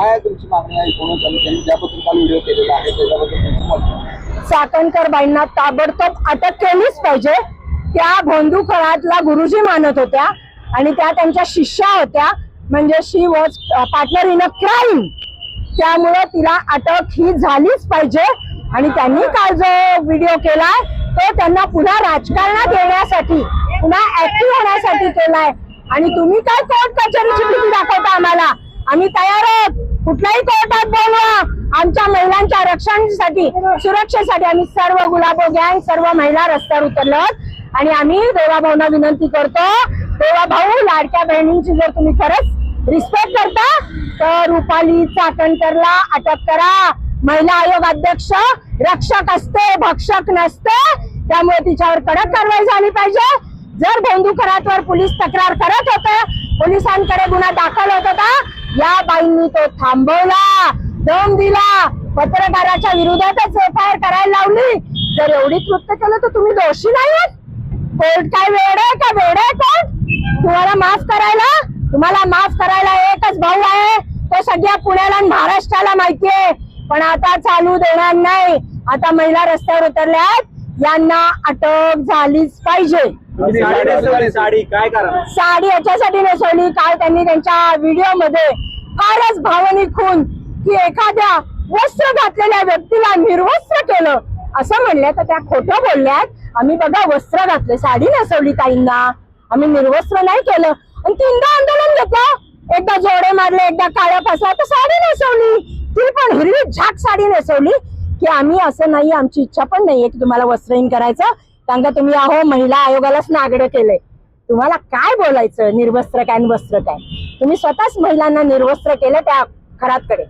काय तुमची मागणी आहे? एकूणच आणि त्यांनी ज्या पद्धतीने व्हिडिओ केलेला आहे त्याच्याबद्दल तुमचं मत काय? चाकणकर बाईंना ताबडतोब अटक केलीच पाहिजे. त्या भोंदूखळातला गुरुजी मानत होत्या आणि त्या त्यांच्या शिष्या होत्या, म्हणजे she was partner in a crime. त्यामुळे तिला अटक ही झालीच पाहिजे. आणि त्यांनी काल जो व्हिडिओ केलाय तो त्यांना पुन्हा राजकारणात येण्यासाठी, पुन्हा ऍक्टिव्ह होण्यासाठी केलाय. आणि तुम्ही काय कोर्ट कचेरीची भीती दाखवता आम्हाला? आम्ही तयार आहोत, कुठल्याही कोर्टात बोलवा. आमच्या महिलांच्या रक्षणासाठी, सुरक्षेसाठी आम्ही सर्व गुलाबो गँग, सर्व महिला रस्त्यावर उतरलो आहोत. आणि आम्ही देवाभाऊंना विनंती करतो, देवाभाऊ लाडक्या बहिणींची जर तुम्ही खरंच रिस्पेक्ट करता तर रुपाली चाकणकरला अटक करा. महिला आयोग अध्यक्ष रक्षक असते, भक्षक नसते. त्यामुळे तिच्यावर कडक कारवाई झाली पाहिजे. जर भोंदूखळातवर पोलीस तक्रार करत होते, पोलिसांकडे गुन्हा दाखल होत होता, या बाईंनी तो थांबवला, दम दिला, पत्रकाराच्या विरोधातच एफआयआर करायला लावली. जर एवढी कृत्य केलं तर तुम्ही दोषी नाही आहात. कोर्ट काय वेड आहे का? वेड आहे कोर्ट तुम्हाला माफ करायला? तुम्हाला माफ करायला एकच भाऊ आहे, तो सगळ्या पुण्याला आणि महाराष्ट्राला माहितीये. पण आता चालू देणार नाही. आता महिला रस्त्यावर उतरल्यात, यांना अटक झालीच पाहिजे. साडी काय कारण? साडी याच्यासाठी नेसवली, काल त्यांनी त्यांच्या व्हिडिओ मध्ये फारच भावनिक होऊन की एखाद्या वस्त्र घातलेल्या व्यक्तीला निर्वस्त्र केलं असं म्हणल्या, तर त्या खोटं बोलल्यात. आम्ही बघा वस्त्र घातले, साडी नेसवली ताईंना, आम्ही निर्वस्त्र नाही केलं. आणि तीनदा आंदोलन घेतलं, एकदा जोडे मारले, एकदा काळ्या फसला, तर साडी नेसवली, ती पण हिरवी झाक साडी नेसवली. की आम्ही असं नाही, आमची इच्छा पण नाहीये की तुम्हाला वस्त्रहीन करायचं, कारण का तुम्ही अहो महिला आयोगालाच नागडं केलंय. तुम्हाला काय बोलायचं निर्वस्त्र काय आणि वस्त्र काय? तुम्ही स्वतःच महिलांना निर्वस्त्र केलं त्या खरातकडे.